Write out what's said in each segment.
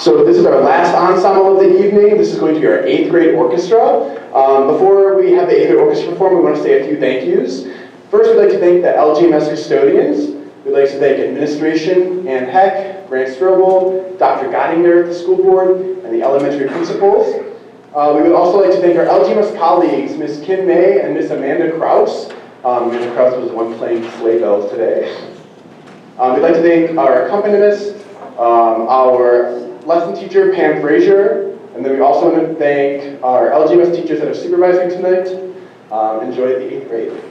So this is our last ensemble of the evening. This is going to be our 8th grade orchestra. Before we have the 8th grade orchestra perform, we want to say a few thank yous. First, we'd like to thank the LGMS custodians. We'd like to thank administration, Ann Heck, Grant Strobel, Dr. Gottinger at the school board, and the elementary principals. We would also like to thank our LGMS colleagues, Ms. Kim May and Ms. Amanda Kraus. Amanda Kraus was the one playing sleigh bells today. We'd like to thank our accompanist, our lesson teacher, Pam Frazier, and then we also want to thank our LGMS teachers that are supervising tonight. Enjoy the 8th grade.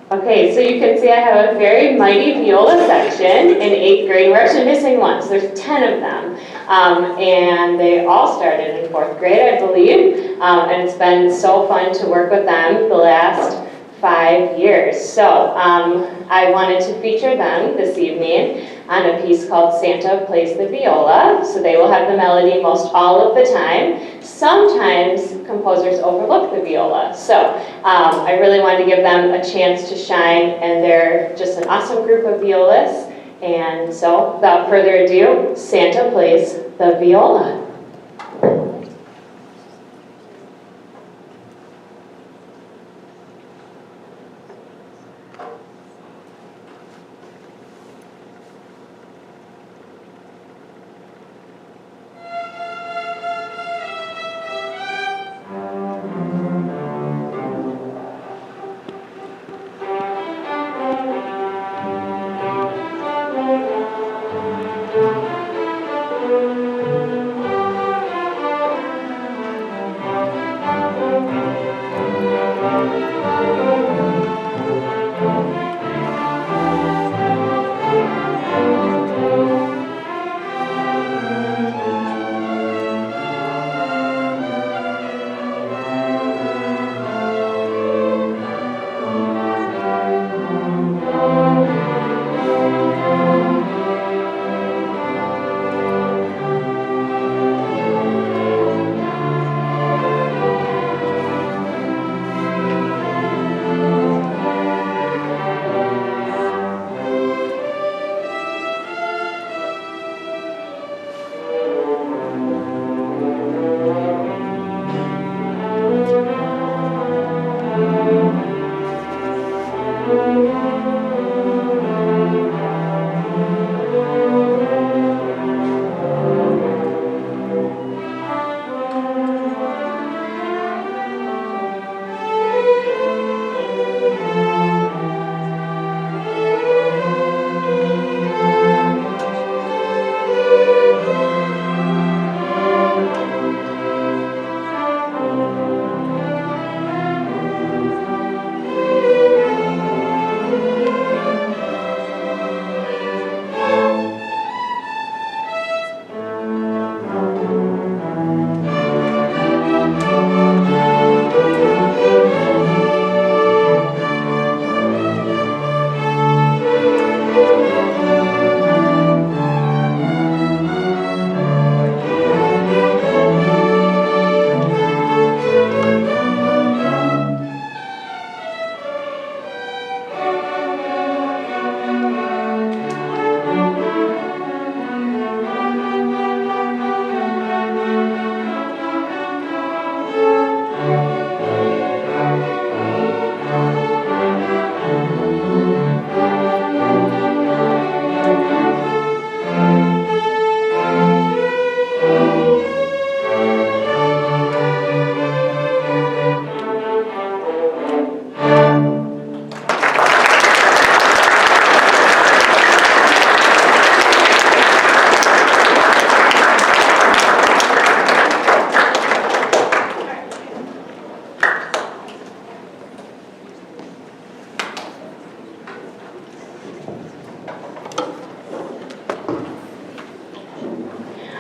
Okay, so you can see I have a very mighty viola section in 8th grade. We're actually missing one, so there's 10 of them. And they all started in 4th grade, I believe. And it's been so fun to work with them the last 5 years. So I wanted to feature them this evening on a piece called Santa Plays the Viola. So they will have the melody most all of the time. Sometimes composers overlook the viola. So I really wanted to give them a chance to shine, and they're just an awesome group of violists. And so without further ado, Santa Plays the Viola.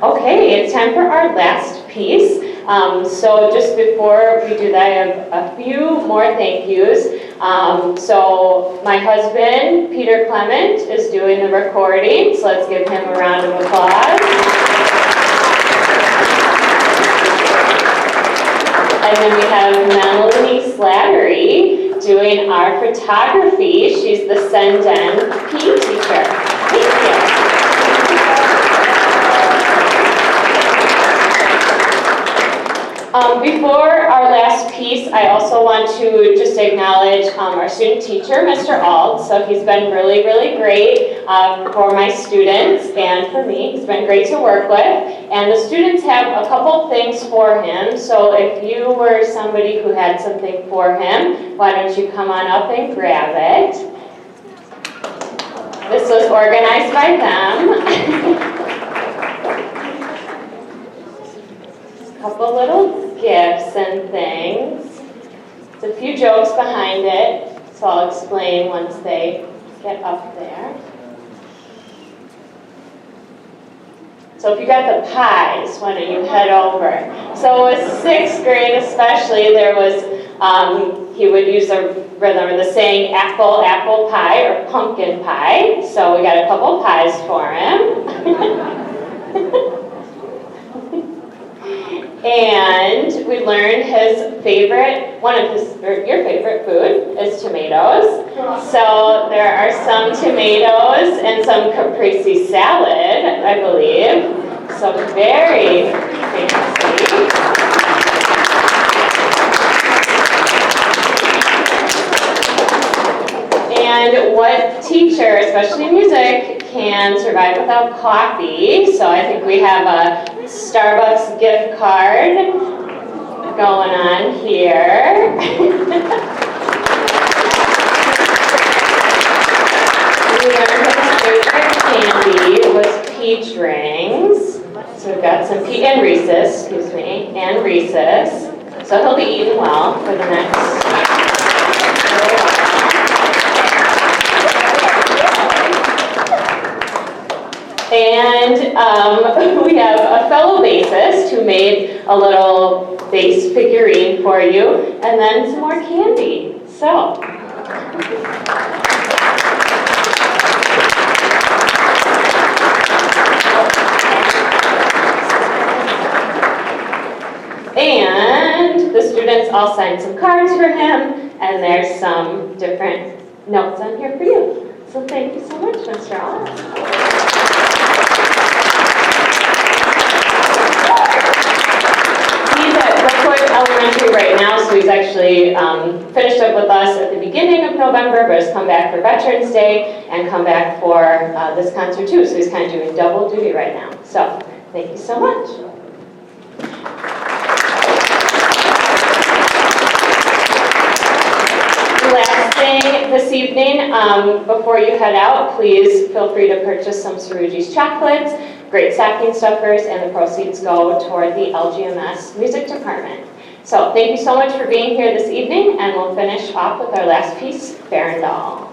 Okay, it's time for our last piece. So just before we do that, I have a few more thank yous. So my husband, Peter Clement, is doing the recording, so let's give him a round of applause. And then we have Melanie Slattery doing our photography. She's the Senden PE teacher. Thank you. Before our last piece, I also want to just acknowledge our student teacher, Mr. Ald. So he's been really, really great for my students and for me. He's been great to work with. And the students have a couple things for him. So if you were somebody who had something for him, why don't you come on up and grab it. This was organized by them. Couple little gifts and things. There's a few jokes behind it, so I'll explain once they get up there. So if you got the pies, why don't you head over? So with 6th grade especially, there was, he would use the rhythm or the saying apple, apple pie or pumpkin pie. So we got a couple pies for him. And we learned his favorite, your favorite food is tomatoes. So there are some tomatoes and some caprese salad, I believe. So very fancy. And what teacher, especially music, can survive without coffee? So I think we have a Starbucks gift card going on here. We learned his favorite candy was peach rings. So we've got some and Reese's, and Reese's. So he'll be eating well for the next little while. And we have a fellow bassist who made a little bass figurine for you, and then some more candy. So. And the students all signed some cards for him, and there's some different notes on here for you. So thank you so much, Mr. Allen. Elementary right now, so he's actually finished up with us at the beginning of November, but has come back for Veterans Day and come back for this concert too. So he's kind of doing double duty right now. So thank you so much. Last thing this evening, before you head out, please feel free to purchase some Cerrugi's chocolates, great stocking stuffers, and the proceeds go toward the LGMS music department. So thank you so much for being here this evening, and we'll finish off with our last piece, Farandal.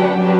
Thank you.